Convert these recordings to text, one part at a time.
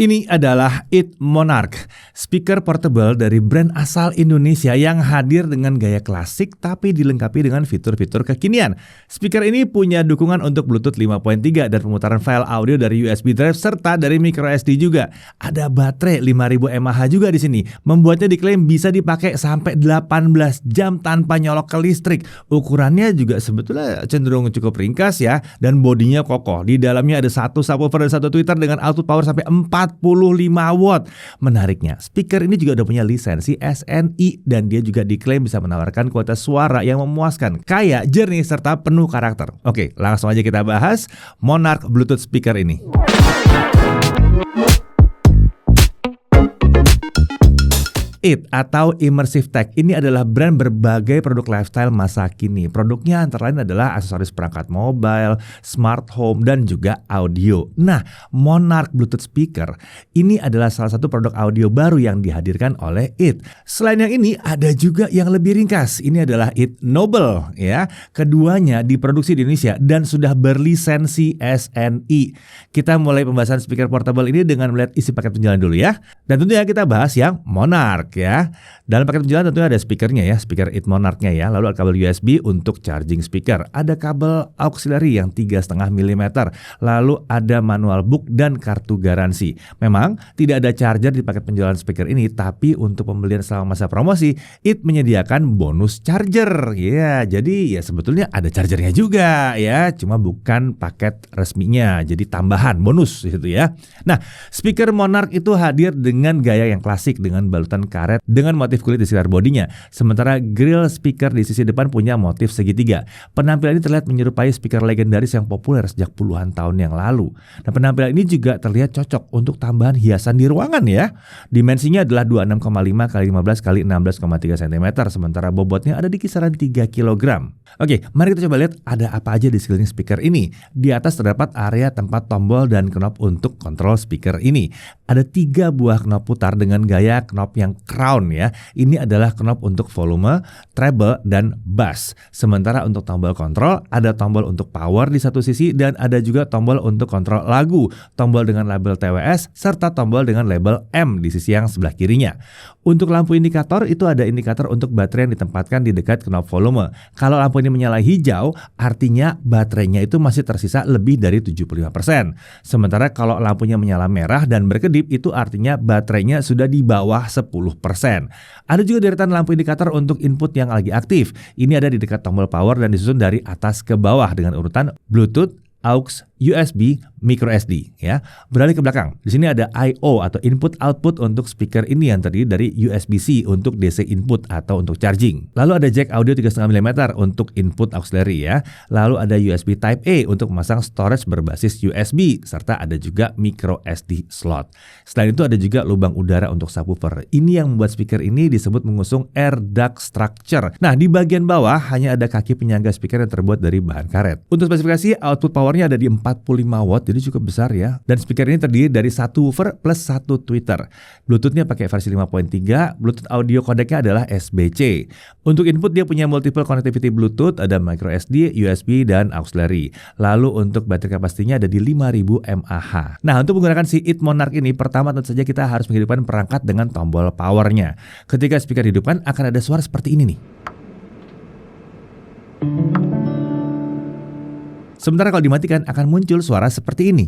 Ini adalah It Monarch, speaker portable dari brand asal Indonesia yang hadir dengan gaya klasik tapi dilengkapi dengan fitur-fitur kekinian. Speaker ini punya dukungan untuk Bluetooth 5.3 dan pemutaran file audio dari USB drive serta dari microSD juga. Ada baterai 5000 mAh juga di sini. Membuatnya diklaim bisa dipakai sampai 18 jam tanpa nyolok ke listrik. Ukurannya juga sebetulnya cenderung cukup ringkas ya, dan bodinya kokoh. Di dalamnya ada satu subwoofer dan satu tweeter dengan output power sampai 45 watt. Menariknya, speaker ini juga udah punya lisensi SNI dan dia juga diklaim bisa menawarkan kualitas suara yang memuaskan, kaya, jernih, serta penuh karakter. Oke, langsung aja kita bahas Monarch Bluetooth speaker ini. It atau Immersive Tech ini adalah brand berbagai produk lifestyle masa kini. Produknya antara lain adalah aksesoris perangkat mobile, smart home, dan juga audio. Nah, Monarch Bluetooth speaker ini adalah salah satu produk audio baru yang dihadirkan oleh It. Selain yang ini, ada juga yang lebih ringkas. Ini adalah It Noble ya. Keduanya diproduksi di Indonesia dan sudah berlisensi SNI. Kita mulai pembahasan speaker portable ini dengan melihat isi paket penjualan dulu ya. Dan tentunya kita bahas yang Monarch ya. Dalam paket penjualan tentunya ada speakernya ya, speaker It Monarch-nya ya. Lalu ada kabel USB untuk charging speaker. Ada kabel auxiliary yang 3,5 mm. Lalu ada manual book dan kartu garansi. Memang tidak ada charger di paket penjualan speaker ini, tapi untuk pembelian selama masa promosi, It menyediakan bonus charger. Ya, jadi ya sebetulnya ada chargernya juga ya, cuma bukan paket resminya. Jadi tambahan bonus gitu ya. Nah, speaker Monarch itu hadir dengan gaya yang klasik dengan balutan karet dengan motif kulit di sekitar bodinya. Sementara grill speaker di sisi depan punya motif segitiga. Penampilan ini terlihat menyerupai speaker legendaris yang populer sejak puluhan tahun yang lalu. Nah, penampilan ini juga terlihat cocok untuk tambahan hiasan di ruangan ya. Dimensinya adalah 26,5 x 15 x 16,3 cm, sementara bobotnya ada di kisaran 3 kg. Oke, mari kita coba lihat ada apa aja di sekeliling speaker ini. Di atas terdapat area tempat tombol dan knob untuk kontrol speaker ini. Ada 3 buah knob putar dengan gaya knob yang crown ya. Ini adalah knob untuk volume, treble, dan bass. Sementara untuk tombol kontrol, ada tombol untuk power di satu sisi dan ada juga tombol untuk kontrol lagu, tombol dengan label TWS, serta tombol dengan label M di sisi yang sebelah kirinya. Untuk lampu indikator, itu ada indikator untuk baterai yang ditempatkan di dekat knob volume. Kalau lampu ini menyala hijau, artinya baterainya itu masih tersisa lebih dari 75%. Sementara kalau lampunya menyala merah dan berkedip, itu artinya baterainya sudah di bawah 10%. Ada juga deretan lampu indikator untuk input yang lagi aktif. Ini ada di dekat tombol power dan disusun dari atas ke bawah dengan urutan Bluetooth, aux, USB, microSD ya. Beralih ke belakang. Di sini ada I/O atau input output untuk speaker ini yang terdiri dari USB-C untuk DC input atau untuk charging. Lalu ada jack audio 3,5 mm untuk input auxiliary ya. Lalu ada USB Type A untuk memasang storage berbasis USB serta ada juga microSD slot. Selain itu ada juga lubang udara untuk subwoofer. Ini yang membuat speaker ini disebut mengusung air duct structure. Nah, di bagian bawah hanya ada kaki penyangga speaker yang terbuat dari bahan karet. Untuk spesifikasi output powernya ada di 45 watt, jadi cukup besar ya. Dan speaker ini terdiri dari satu woofer plus satu tweeter. Bluetoothnya pakai versi 5.3, Bluetooth audio codecnya adalah SBC. Untuk input dia punya multiple connectivity Bluetooth, ada microSD, USB, dan auxiliary. Lalu untuk baterai kapasitinya ada di 5000 mAh. Nah, untuk menggunakan si It Monarch ini, pertama tentu saja kita harus menghidupkan perangkat dengan tombol powernya. Ketika speaker dihidupkan akan ada suara seperti ini nih. Sementara kalau dimatikan akan muncul suara seperti ini.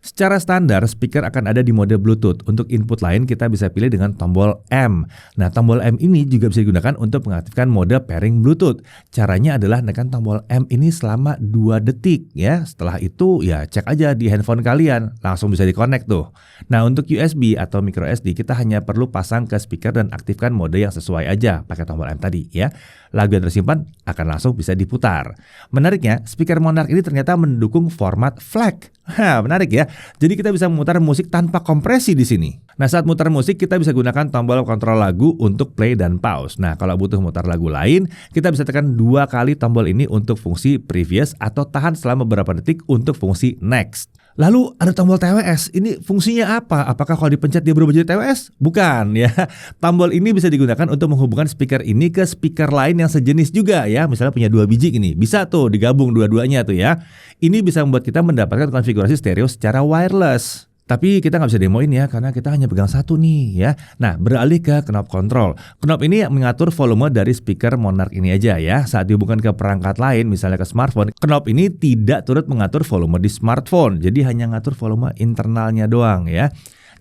Secara standar, speaker akan ada di mode Bluetooth. Untuk input lain kita bisa pilih dengan tombol M. Nah, tombol M ini juga bisa digunakan untuk mengaktifkan mode pairing Bluetooth. Caranya adalah tekan tombol M ini selama 2 detik ya. Setelah itu ya cek aja di handphone kalian, langsung bisa di-connect tuh. Nah, untuk USB atau microSD kita hanya perlu pasang ke speaker dan aktifkan mode yang sesuai aja pakai tombol M tadi ya. Lagu yang tersimpan akan langsung bisa diputar. Menariknya, speaker Monarch ini ternyata mendukung format FLAC Menarik ya. Jadi kita bisa memutar musik tanpa kompresi di sini. Nah, saat mutar musik kita bisa gunakan tombol kontrol lagu untuk play dan pause. Nah, kalau butuh mutar lagu lain, kita bisa tekan 2 kali tombol ini untuk fungsi previous atau tahan selama beberapa detik untuk fungsi next. Lalu ada tombol TWS, ini fungsinya apa? Apakah kalau dipencet dia berubah jadi TWS? Bukan ya. Tombol ini bisa digunakan untuk menghubungkan speaker ini ke speaker lain yang sejenis juga ya. Misalnya punya 2 biji gini, bisa tuh digabung dua-duanya tuh ya. Ini bisa membuat kita mendapatkan konfigurasi stereo secara wireless. Tapi kita nggak bisa demoin ya, karena kita hanya pegang satu nih ya. Nah, beralih ke knob control. Knob ini mengatur volume dari speaker Monarch ini aja ya. Saat dihubungkan ke perangkat lain, misalnya ke smartphone, knob ini tidak turut mengatur volume di smartphone. Jadi hanya ngatur volume internalnya doang ya.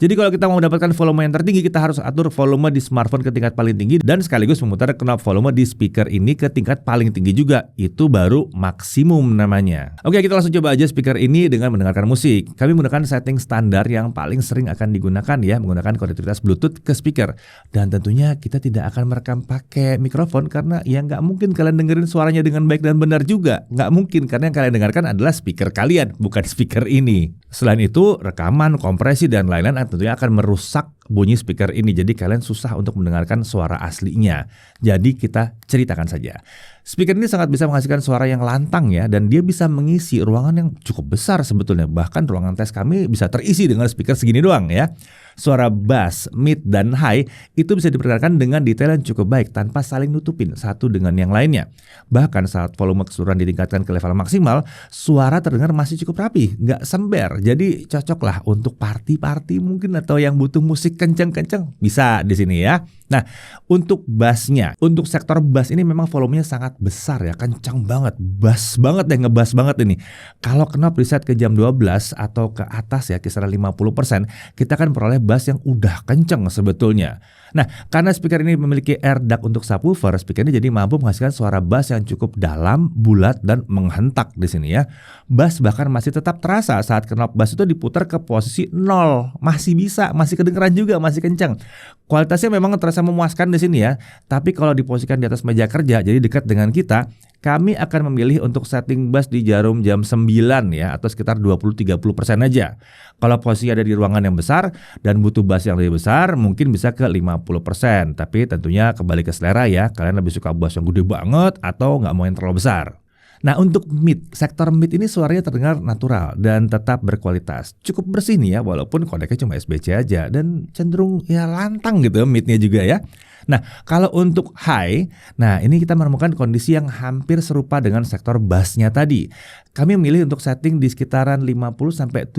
Jadi kalau kita mau mendapatkan volume yang tertinggi, kita harus atur volume di smartphone ke tingkat paling tinggi dan sekaligus memutar knob volume di speaker ini ke tingkat paling tinggi juga. Itu baru maksimum namanya. Oke, kita langsung coba aja speaker ini dengan mendengarkan musik. Kami menggunakan setting standar yang paling sering akan digunakan ya, menggunakan konektivitas Bluetooth ke speaker. Dan tentunya kita tidak akan merekam pakai mikrofon karena ya nggak mungkin kalian dengerin suaranya dengan baik dan benar juga. Nggak mungkin, karena yang kalian dengarkan adalah speaker kalian, bukan speaker ini. Selain itu, rekaman, kompresi, dan lain-lain tentunya akan merusak bunyi speaker ini. Jadi kalian susah untuk mendengarkan suara aslinya. Jadi kita ceritakan saja. Speaker ini sangat bisa menghasilkan suara yang lantang ya, dan dia bisa mengisi ruangan yang cukup besar sebetulnya. Bahkan ruangan tes kami bisa terisi dengan speaker segini doang ya. Suara bass, mid, dan high itu bisa diperdengarkan dengan detail yang cukup baik tanpa saling nutupin satu dengan yang lainnya. Bahkan saat volume keseluruhan ditingkatkan ke level maksimal, suara terdengar masih cukup rapi, nggak sember. Jadi cocoklah untuk party-party mungkin, atau yang butuh musik kenceng-kenceng bisa di sini ya. Nah, untuk bassnya, untuk sektor bass ini memang volumenya sangat besar ya, kencang banget, bass banget deh, ngebass banget ini. Kalau knob reset ke jam 12 atau ke atas ya, kisaran 50%, kita akan peroleh bass yang udah kenceng sebetulnya. Nah, karena speaker ini memiliki air duct untuk subwoofer, speaker ini jadi mampu menghasilkan suara bass yang cukup dalam, bulat, dan menghentak di sini ya. Bass bahkan masih tetap terasa saat knob bass itu diputar ke posisi 0. Masih bisa, masih kedengeran juga, masih kencang. Kualitasnya memang terasa memuaskan di sini ya. Tapi kalau diposisikan di atas meja kerja, jadi dekat dengan kita, kami akan memilih untuk setting bass di jarum jam 9 ya, atau sekitar 20-30% aja. Kalau posisi ada di ruangan yang besar dan butuh bass yang lebih besar, mungkin bisa ke 50%. Tapi tentunya kembali ke selera ya, kalian lebih suka bass yang gede banget atau nggak mau yang terlalu besar. Nah, untuk mid, sektor mid ini suaranya terdengar natural dan tetap berkualitas. Cukup bersih nih ya, walaupun kodeknya cuma SBC aja, dan cenderung ya lantang gitu midnya juga ya. Nah, kalau untuk high, nah ini kita menemukan kondisi yang hampir serupa dengan sektor bassnya tadi. Kami memilih untuk setting di sekitaran 50-70%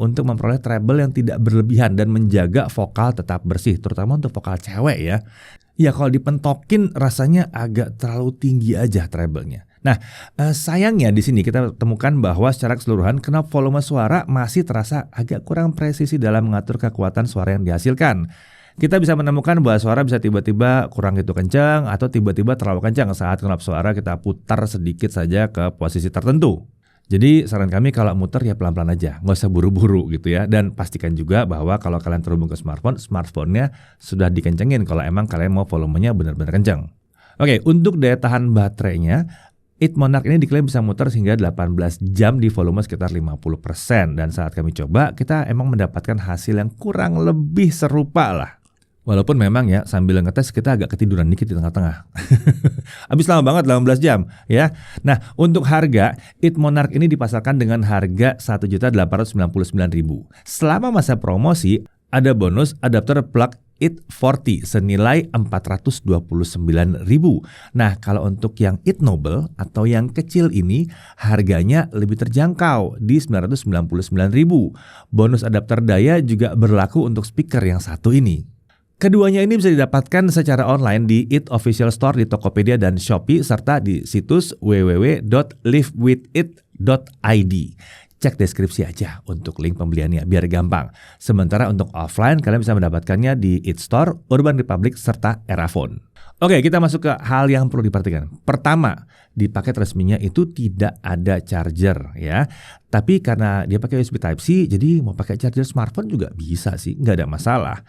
untuk memperoleh treble yang tidak berlebihan dan menjaga vokal tetap bersih, terutama untuk vokal cewek ya. Ya kalau dipentokin rasanya agak terlalu tinggi aja treble-nya. Nah, sayangnya di sini kita temukan bahwa secara keseluruhan knob volume suara masih terasa agak kurang presisi dalam mengatur kekuatan suara yang dihasilkan. Kita bisa menemukan bahwa suara bisa tiba-tiba kurang gitu kencang atau tiba-tiba terlalu kencang saat knob suara kita putar sedikit saja ke posisi tertentu. Jadi saran kami kalau muter ya pelan-pelan aja, nggak usah buru-buru gitu ya. Dan pastikan juga bahwa kalau kalian terhubung ke smartphone, smartphone-nya sudah dikencengin kalau emang kalian mau volumenya benar-benar kencang. Oke, untuk daya tahan baterainya, It Monarch ini diklaim bisa muter hingga 18 jam di volume sekitar 50%. Dan saat kami coba, kita emang mendapatkan hasil yang kurang lebih serupa lah. Walaupun memang ya sambil ngetes kita agak ketiduran dikit di tengah-tengah. Habis lama banget 18 jam ya. Nah, untuk harga, It Monarch ini dipasarkan dengan harga Rp1.899.000. Selama masa promosi ada bonus adapter plug It 40 senilai Rp429.000. Nah, kalau untuk yang It Noble atau yang kecil ini harganya lebih terjangkau di Rp999.000. Bonus adapter daya juga berlaku untuk speaker yang satu ini. Keduanya ini bisa didapatkan secara online di It Official Store di Tokopedia dan Shopee serta di situs www.livewithit.id. Cek deskripsi aja untuk link pembeliannya biar gampang. Sementara untuk offline kalian bisa mendapatkannya di It Store, Urban Republic serta Erafone. Oke, kita masuk ke hal yang perlu diperhatikan. Pertama, di paket resminya itu tidak ada charger ya. Tapi karena dia pakai USB Type-C, jadi mau pakai charger smartphone juga bisa sih, nggak ada masalah.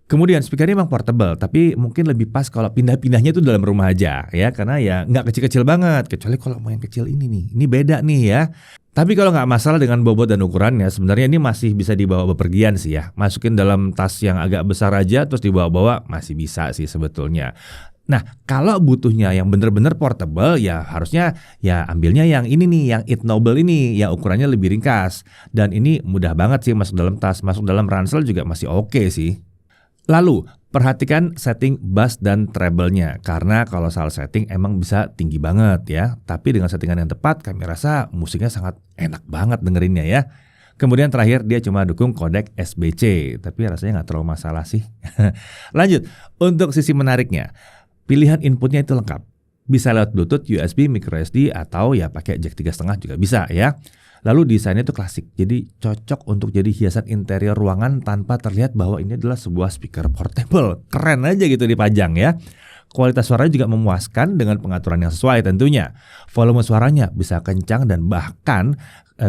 Kemudian speakernya memang portable, tapi mungkin lebih pas kalau pindah-pindahnya itu dalam rumah aja ya, karena ya nggak kecil-kecil banget, kecuali kalau mau yang kecil ini nih, ini beda nih ya. Tapi kalau nggak masalah dengan bobot dan ukurannya, sebenarnya ini masih bisa dibawa bepergian sih ya. Masukin dalam tas yang agak besar aja terus dibawa-bawa masih bisa sih sebetulnya. Nah, kalau butuhnya yang bener-bener portable ya harusnya ya ambilnya yang ini nih, yang It Noble ini, yang ukurannya lebih ringkas. Dan ini mudah banget sih masuk dalam tas, masuk dalam ransel juga masih oke sih. Lalu, perhatikan setting bass dan treble-nya, karena kalau salah setting emang bisa tinggi banget ya. Tapi dengan settingan yang tepat, kami rasa musiknya sangat enak banget dengerinnya ya. Kemudian terakhir dia cuma dukung kodek SBC, tapi rasanya nggak terlalu masalah sih. Lanjut, untuk sisi menariknya, pilihan inputnya itu lengkap. Bisa lewat Bluetooth, USB, microSD, atau ya pakai jack 3,5 juga bisa ya. Lalu desainnya itu klasik, jadi cocok untuk jadi hiasan interior ruangan tanpa terlihat bahwa ini adalah sebuah speaker portable. Keren aja gitu dipajang ya. Kualitas suaranya juga memuaskan dengan pengaturan yang sesuai tentunya. Volume suaranya bisa kencang dan bahkan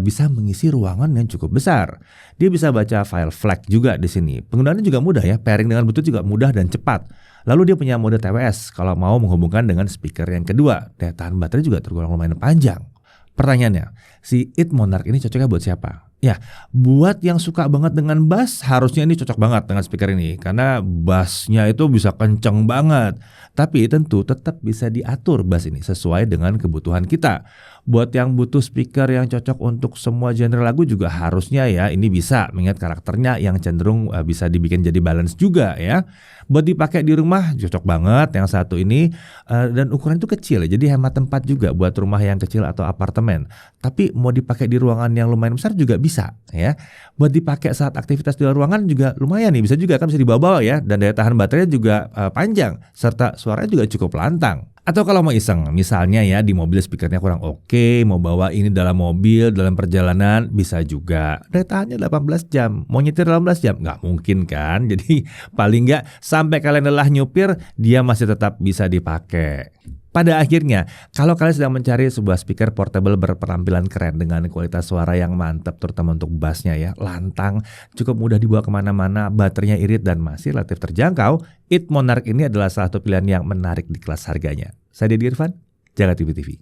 bisa mengisi ruangan yang cukup besar. Dia bisa baca file FLAC juga di sini. Penggunaannya juga mudah ya, pairing dengan Bluetooth juga mudah dan cepat. Lalu dia punya mode TWS kalau mau menghubungkan dengan speaker yang kedua. Daya tahan baterai juga tergolong lumayan panjang. Pertanyaannya, si It Monarch ini cocoknya buat siapa? Ya, buat yang suka banget dengan bass, harusnya ini cocok banget dengan speaker ini. Karena bassnya itu bisa kenceng banget. Tapi tentu tetap bisa diatur bass ini sesuai dengan kebutuhan kita. Buat yang butuh speaker yang cocok untuk semua genre lagu juga harusnya ya ini bisa, mengingat karakternya yang cenderung bisa dibikin jadi balance juga ya. Buat dipakai di rumah cocok banget yang satu ini, dan ukuran itu kecil jadi hemat tempat juga buat rumah yang kecil atau apartemen. Tapi mau dipakai di ruangan yang lumayan besar juga bisa ya. Buat dipakai saat aktivitas di luar ruangan juga lumayan nih, bisa juga kan, bisa dibawa-bawa ya, dan daya tahan baterainya juga panjang serta suaranya juga cukup lantang. Atau kalau mau iseng, misalnya ya di mobil speakernya kurang oke, mau bawa ini dalam mobil, dalam perjalanan, bisa juga. Daya tahannya 18 jam, mau nyetir 18 jam? Nggak mungkin kan, jadi paling nggak sampai kalian lelah nyupir, dia masih tetap bisa dipakai. Pada akhirnya, kalau kalian sedang mencari sebuah speaker portable berpenampilan keren dengan kualitas suara yang mantap, terutama untuk bassnya ya, lantang, cukup mudah dibawa kemana-mana, baterainya irit dan masih relatif terjangkau, It Monarch ini adalah salah satu pilihan yang menarik di kelas harganya. Saya Dedi Irfan, Jaga TV TV.